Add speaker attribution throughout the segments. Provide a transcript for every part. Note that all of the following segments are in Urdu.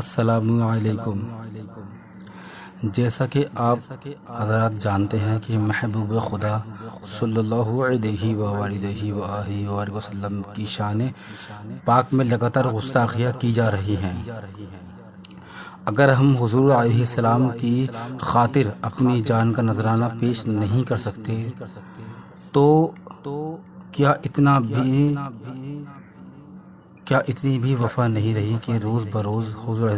Speaker 1: السلام علیکم۔ جیسا کہ آپ حضرات جانتے ہیں کہ محبوب خدا صلی اللہ علیہ وآلہ وسلم کی شان پاک میں لگاتار گستاخیاں کی جا رہی ہیں۔ اگر ہم حضور علیہ السلام کی خاطر اپنی جان کا نذرانہ پیش نہیں کر سکتے تو کیا اتنی بھی وفا نہیں رہی کہ روز بروز حضور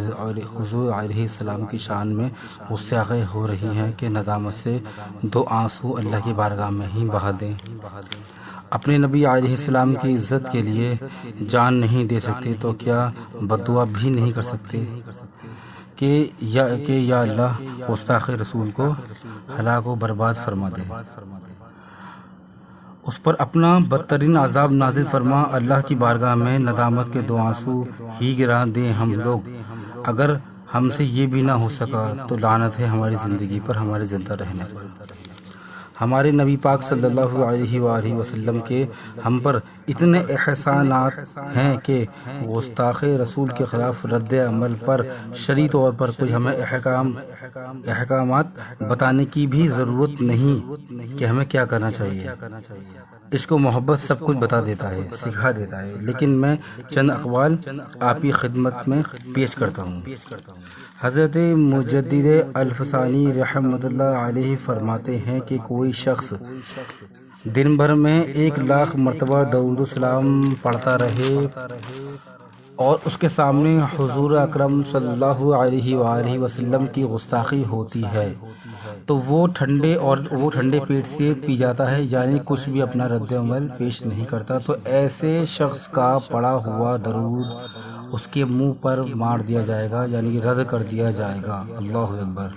Speaker 1: علیہ السلام کی شان میں گستاخی ہو رہی ہیں کہ ندامت سے دو آنسو اللہ کی بارگاہ میں ہی بہا دیں۔ اپنے نبی علیہ السلام کی عزت کے لیے جان نہیں دے سکتے تو کیا بددعا بھی نہیں کر سکتے کہ یا اللہ گستاخ رسول کو ہلاک و برباد فرما دے، اس پر اپنا بدترین عذاب نازل فرما، اللہ کی بارگاہ میں ندامت کے دو آنسو ہی گرا دیں ہم لوگ۔ اگر ہم سے یہ بھی نہ ہو سکا تو لعنت ہے ہماری زندگی پر، ہمارے زندہ رہنے پر۔ ہمارے نبی پاک صلی اللہ علیہ وآلہ وسلم کے ہم پر اتنے احسانات ہیں کہ گستاخ رسول کے خلاف رد عمل پر شرعی طور پر کوئی ہمیں احکامات بتانے کی بھی ضرورت نہیں کہ ہمیں کیا کرنا چاہیے۔ عشق و محبت سب کچھ بتا دیتا ہے، سکھا دیتا ہے، لیکن میں چند اقوال آپ کی خدمت میں پیش کرتا ہوں۔ حضرت مجدد الفسانی رحمۃ اللہ علیہ فرماتے ہیں کہ کوئی شخص دن بھر میں 1,00,000 مرتبہ درود و سلام پڑھتا رہے اور اس کے سامنے حضور اکرم صلی اللہ علیہ وآلہ وسلم کی گستاخی ہوتی ہے تو وہ ٹھنڈے پیٹ سے پی جاتا ہے، یعنی کچھ بھی اپنا رد عمل پیش نہیں کرتا، تو ایسے شخص کا پڑھا ہوا درود اس کے منہ پر مار دیا جائے گا، یعنی رد کر دیا جائے گا۔ اللہ اکبر۔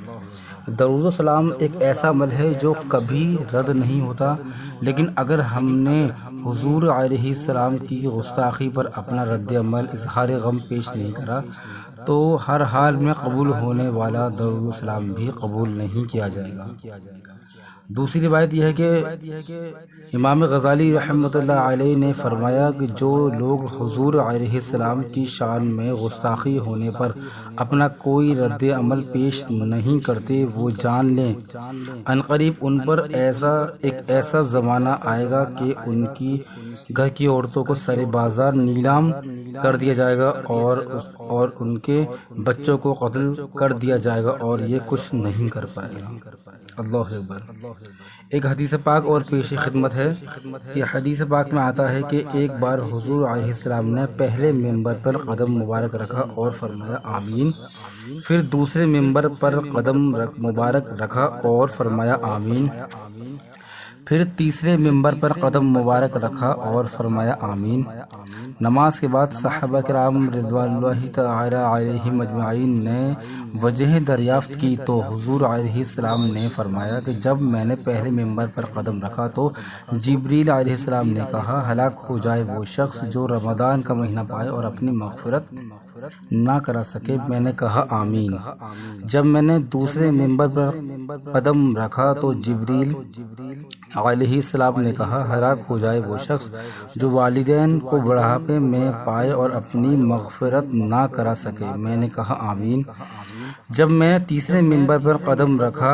Speaker 1: درود و سلام ایک ایسا عمل ہے جو کبھی رد نہیں ہوتا، لیکن اگر ہم نے حضور علیہ السلام کی گستاخی پر اپنا رد عمل اظہار غم پیش نہیں کرا تو ہر حال میں قبول ہونے والا درود و سلام بھی قبول نہیں کیا جائے گا۔ دوسری روایت یہ ہے کہ امام غزالی رحمۃ اللہ علیہ نے فرمایا کہ جو لوگ حضور علیہ السلام کی شان میں گستاخی ہونے پر اپنا کوئی رد عمل پیش نہیں کرتے وہ جان لیں عنقریب ان پر ایک ایسا زمانہ آئے گا کہ ان کی گھر کی عورتوں کو سر بازار نیلام کر دیا جائے گا اور ان کے بچوں کو قتل کر دیا جائے گا اور یہ کچھ نہیں کر پائے گا۔ اللہ اکبر۔ ایک حدیث پاک اور پیش خدمت ہے کہ حدیث پاک میں آتا ہے کہ ایک بار حضور علیہ السلام نے پہلے ممبر پر قدم مبارک رکھا اور فرمایا آمین، پھر دوسرے ممبر پر قدم مبارک رکھا اور فرمایا آمین، پھر تیسرے ممبر پر قدم مبارک رکھا اور فرمایا آمین۔ نماز کے بعد صحابہ کرام رضوان اللہ تعالی علیہم اجمعین نے وجہ دریافت کی تو حضور علیہ السلام نے فرمایا کہ جب میں نے پہلے ممبر پر قدم رکھا تو جبریل علیہ السلام نے کہا ہلاک ہو جائے وہ شخص جو رمضان کا مہینہ پائے اور اپنی مغفرت نہ کرا سکے۔ میں نے کہا آمین۔ جب میں نے دوسرے ممبر پر قدم رکھا تو جبریل علیہ السلام نے کہا ہلاک ہو جائے وہ شخص جو والدین کو بڑھاپے میں پائے اور اپنی مغفرت نہ کرا سکے۔ میں نے کہا آمین۔ جب میں نے تیسرے ممبر پر قدم رکھا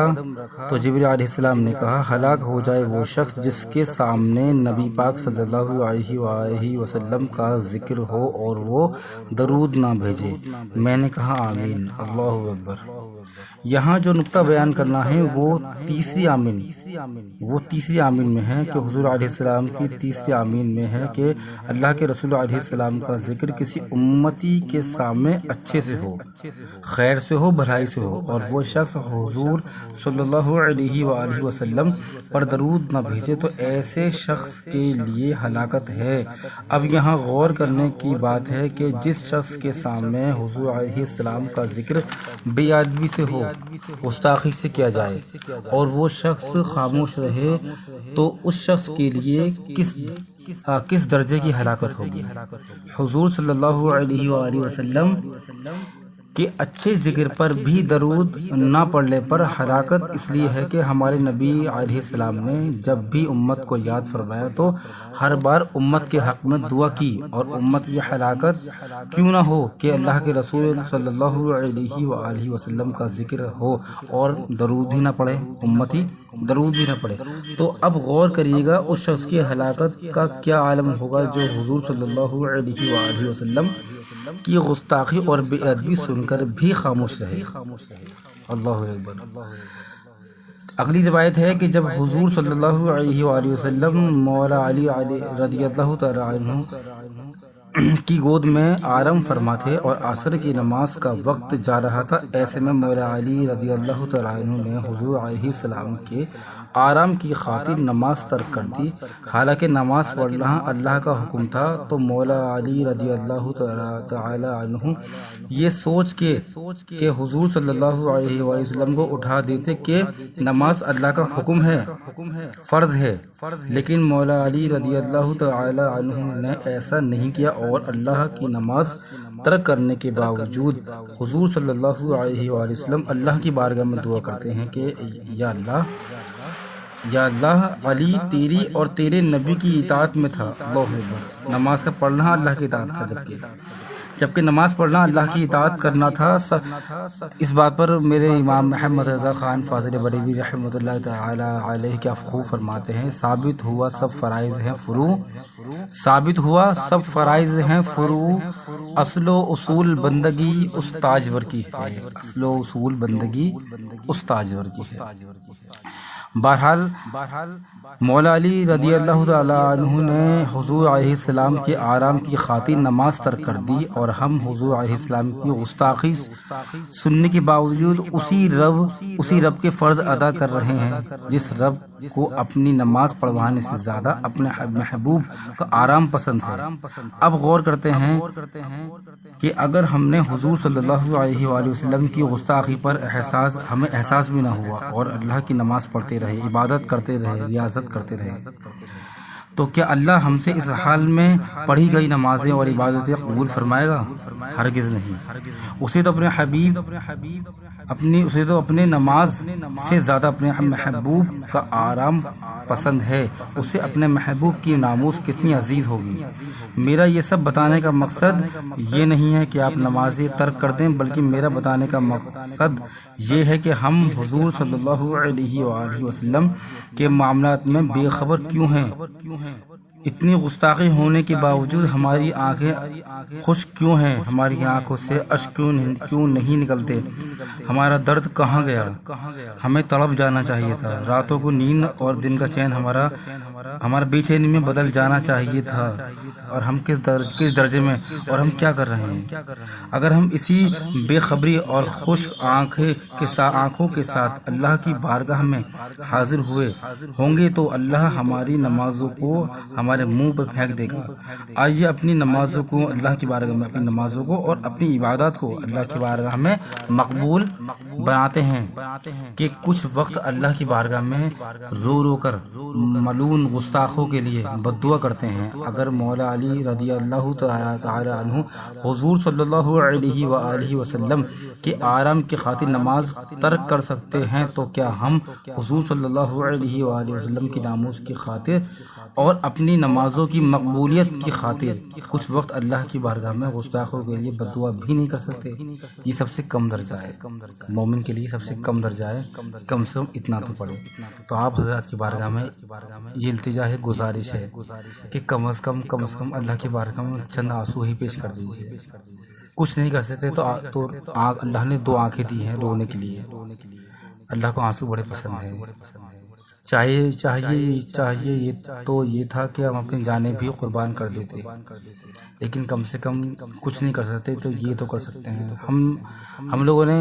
Speaker 1: تو جبریل علیہ السلام نے کہا ہلاک ہو جائے وہ شخص جس کے سامنے نبی پاک صلی اللہ علیہ وآلہ وسلم کا ذکر ہو اور وہ درود نہ بھیجے۔ میں نے کہا آمین۔ اللہ اکبر۔ یہاں جو نقطہ بیان کرنا ہے وہ تیسری آمین میں ہے کہ حضور علیہ السلام کی تیسری آمین میں ہے کہ اللہ کے رسول علیہ السلام کا ذکر کسی امتی کے سامنے اچھے سے ہو، خیر سے ہو، بھلائی سے ہو اور وہ شخص حضور صلی اللہ علیہ وآلہ وسلم پر درود نہ بھیجے تو ایسے شخص کے لیے ہلاکت ہے۔ اب یہاں غور کرنے کی بات ہے کہ جس شخص کے سامنے حضور علیہ السلام کا ذکر بے ادبی سے ہو، گستاخی سے کیا جائے اور وہ شخص خاموش رہے تو اس شخص کے لیے کس درجے کی ہلاکت ہوگی۔ حضور صلی اللہ علیہ وآلہ وسلم کہ اچھے ذکر پر بھی درود نہ پڑھنے پر ہلاکت اس لیے ہے کہ ہمارے نبی علیہ السلام نے جب بھی امت کو یاد فرمایا تو ہر بار امت کے حق میں دعا کی، اور امت کی ہلاکت کیوں نہ ہو کہ اللہ کے رسول صلی اللہ علیہ وآلہ وسلم کا ذکر ہو اور درود بھی نہ پڑھے، امتی درود بھی نہ پڑھے۔ تو اب غور کریے گا اس شخص کی ہلاکت کا کیا عالم ہوگا جو حضور صلی اللہ علیہ وآلہ وسلم کی گستاخی اور بے ادبی سن کر بھی خاموش رہے۔ اللہ اکبر۔ اگلی روایت ہے کہ جب حضور صلی اللہ علیہ وآلہ وسلم مولا علی رضی اللہ تعالی عنہ کی گود میں آرام فرما تھے اور عصر کی نماز کا وقت جا رہا تھا، ایسے میں مولا علی رضی اللہ تعالی عنہ نے حضور علیہ السلام کے آرام کی خاطر نماز ترک کر دی، حالانکہ نماز پڑھنا اللہ کا حکم تھا۔ تو مولا علی رضی اللہ تعالی عنہ یہ سوچ کے کہ حضور صلی اللہ علیہ وآلہ وسلم کو اٹھا دیتے کہ نماز اللہ کا حکم ہے، فرض ہے، لیکن مولا علی رضی اللہ تعالی عنہ نے ایسا نہیں کیا، اور اللہ کی نماز ترک کرنے کے باوجود حضور صلی اللہ علیہ وآلہ وسلم اللہ کی بارگاہ میں دعا کرتے ہیں کہ یا اللہ علی تیری اور تیرے نبی کی اطاعت میں تھا۔ اللہ اکبر۔ نماز کا پڑھنا اللہ کی اطاعت تھا، جبکہ نماز پڑھنا اللہ کی اطاعت کرنا تھا۔ اس بات پر میرے امام محمد رضا خان فاضل بریلوی رحمۃ اللہ تعالی علیہ کیا خوب فرماتے ہیں، ثابت ہوا سب فرائض ہیں فروع، اصل و اصول بندگی اس تاجور کی ہے، اصل و اصول بندگی اس تاجور کی ہے۔ بہرحال مولا علی رضی اللہ تعالیٰ عنہ نے حضور علیہ السلام کے آرام کی خاطر نماز ترک کر دی، اور ہم حضور علیہ السلام کی گستاخی سننے کے باوجود اسی رب کے فرض ادا کر رہے ہیں جس رب کو اپنی نماز پڑھوانے سے زیادہ اپنے محبوب کا آرام پسند ہے۔ اب غور کرتے ہیں کہ اگر ہم نے حضور صلی اللہ علیہ وآلہ وسلم کی گستاخی پر ہمیں احساس بھی نہ ہوا اور اللہ کی نماز پڑھتے رہے، عبادت کرتے رہے، ریاضت کرتے رہے، تو کیا اللہ ہم سے اس حال میں پڑھی گئی نمازیں اور عبادتیں قبول فرمائے گا؟ ہرگز نہیں۔ اسے تو اپنے نماز سے زیادہ اپنے محبوب کا آرام پسند ہے، اسے اپنے محبوب کی ناموس کتنی عزیز ہوگی۔ میرا یہ سب بتانے کا مقصد یہ نہیں ہے کہ آپ نمازیں ترک کر دیں، بلکہ میرا بتانے کا مقصد یہ ہے کہ ہم حضور صلی اللہ علیہ وآلہ وسلم کے معاملات میں بے خبر کیوں ہیں، اتنی گستاخی ہونے کے باوجود ہماری آنکھیں خشک کیوں ہیں، ہماری آنکھوں سے اشک کیوں نہیں نکلتے، ہمارا درد کہاں گیا؟ ہمیں تڑپ جانا چاہیے تھا، راتوں کو نیند اور دن کا چین ہمارا بے چینی میں بدل جانا چاہیے تھا، اور ہم کس درجے میں، اور ہم کیا کر رہے ہیں؟ اگر ہم اسی بے خبری اور خشک آنکھوں کے ساتھ اللہ کی بارگاہ میں حاضر ہوئے ہوں گے تو اللہ ہماری نمازوں کو ہمارے منہ پہ پھینک دے گا۔ آئیے اپنی نمازوں کو اللہ کی بارگاہ میں، اپنی نمازوں کو اور اپنی عبادات کو اللہ کی بارگاہ میں مقبول بناتے ہیں کہ کچھ وقت اللہ کی بارگاہ میں رو کر ملعون گستاخوں کے لیے بد دعا کرتے ہیں۔ اگر مولا علی رضی اللہ تعالی عنہ حضور صلی اللہ علیہ وآلہ وسلم کے آرام کی خاطر نماز ترک کر سکتے ہیں تو کیا ہم حضور صلی اللہ علیہ وآلہ وسلم کی ناموس کی خاطر اور اپنی نمازوں کی مقبولیت کی خاطر کچھ وقت اللہ کی بارگاہ میں گستاخوں کے لیے بد دعا بھی نہیں کر سکتے؟ یہ سب سے کم درجہ ہے، مومن کے لیے سب سے کم درجہ ہے، کم سے کم اتنا تو پڑھے۔ تو آپ حضرات کی بارگاہ میں یہ التجا ہے، گزارش ہے کہ کم از کم اللہ کی بارگاہ میں چند آنسو ہی پیش کر دیجیے۔ کچھ نہیں کر سکتے تو اللہ نے 2 آنکھیں دی ہیں رونے کے لیے، اللہ کو آنسو بڑے پسند ہیں۔ چاہیے یہ تھا کہ ہم اپنی جانیں بھی قربان کر دیتے، لیکن کم سے کم کچھ نہیں کر سکتے تو یہ تو کر سکتے ہیں۔ ہم لوگوں نے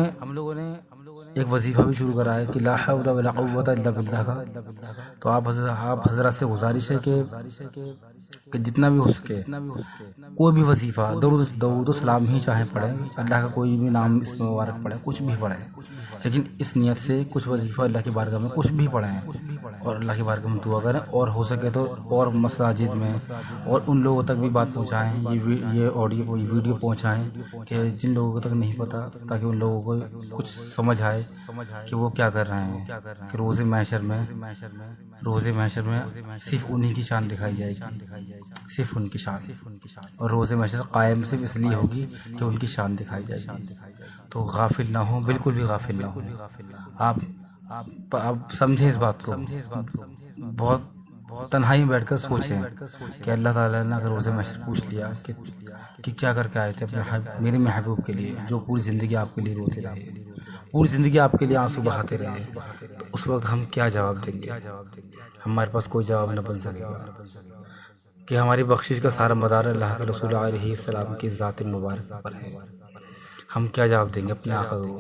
Speaker 1: ایک وظیفہ بھی شروع کرا ہے کہ لا حول ولا قوت الا باللہ کا، تو آپ حضرات سے گزارش ہے کہ کہ جتنا بھی ہو سکے کوئی بھی وظیفہ درود و سلام ہی چاہیں پڑھیں، اللہ کا کوئی بھی نام اس میں مبارک پڑھیں، کچھ بھی پڑھیں، لیکن اس نیت سے کچھ وظیفہ اللہ کی بارگاہ میں کچھ بھی پڑھیں اور اللہ کی بارگاہ میں دعا کریں، اور ہو سکے تو اور مساجد میں اور ان لوگوں تک بھی بات پہنچائیں، یہ آڈیو یہ ویڈیو پہنچائیں کہ جن لوگوں تک نہیں پتہ، تاکہ ان لوگوں کو کچھ سمجھ آئے کہ وہ کیا کر رہے ہیں، کہ روز محشر میں صرف انہی کی شان دکھائی جائے گی، صرف ان کی شان، اور روز محشر قائم صرف اس لیے ہوگی کہ ان کی شان دکھائی جائے گی۔ تو غافل نہ ہوں، بالکل بھی غافل نہ ہوں، آپ سمجھیں اس بات کو، بہت تنہائی میں بیٹھ کر سوچیں کہ اللہ تعالیٰ نے اگر روز محشر پوچھ لیا کہ کیا کر کے آئے تھے اپنے میرے محبوب کے لیے جو پوری زندگی آپ کے لیے روتے رہے، پوری زندگی آپ کے لیے آنسو بہاتے رہے، تو اس وقت ہم کیا جواب دیں گے؟ ہمارے پاس کوئی جواب نہ بن سکے گا، کہ ہماری بخشش کا سارا مدار اللہ کے رسول علیہ السلام کی ذات مبارک پر ہے۔ ہم کیا جواب دیں گے اپنے آقا کو؟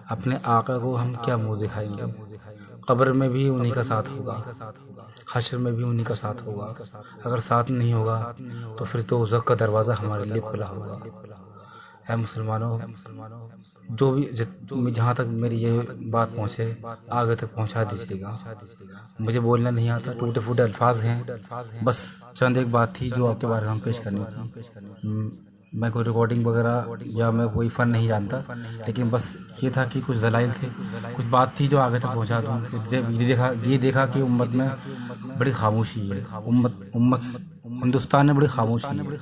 Speaker 1: اپنے آقا کو ہم کیا منہ دکھائیں گے؟ قبر میں بھی انہی کا ساتھ ہوگا، حشر میں بھی انہی کا ساتھ ہوگا، اگر ساتھ نہیں ہوگا تو پھر تو دوزخ کا دروازہ ہمارے لیے کھلا ہوگا۔ اے مسلمانوں، جو بھی جہاں تک میری یہ بات پہنچے آگے تک پہنچا دیجیے گا۔ مجھے بولنا نہیں آتا، ٹوٹے پھوٹے الفاظ ہیں، بس چند ایک بات تھی جو آپ کے بارے میں ہم پیش کرنی تھی۔ میں کوئی ریکارڈنگ وغیرہ یا میں کوئی فن نہیں جانتا، لیکن بس یہ تھا کہ کچھ دلائل تھے، کچھ بات تھی جو آگے تک پہنچا دوں۔ یہ دیکھا کہ امت میں بڑی خاموشی ہے، امت ہندوستان میں بڑی خاموشی ہے،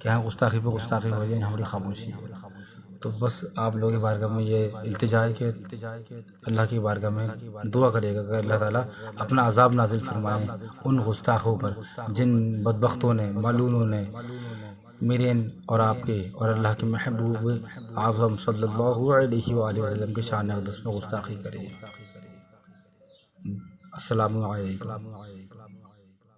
Speaker 1: کہ یہاں گستاخی پہ گستاخی ہو جائے، یہاں بڑی خاموشی ہے۔ تو بس آپ لوگوں کی بارگاہ میں یہ التجا ہے کہ اللہ کی بارگاہ میں دعا کرے گا کہ اللہ تعالیٰ اپنا عذاب نازل فرمائے ان گستاخوں پر جن بدبختوں نے، ملعونوں نے میرے اور آپ کے اور اللہ کے محبوب اعظم صلی اللہ علیہ وآلہ وسلم کے شان اقدس میں گستاخی کرے۔ السلام علیکم۔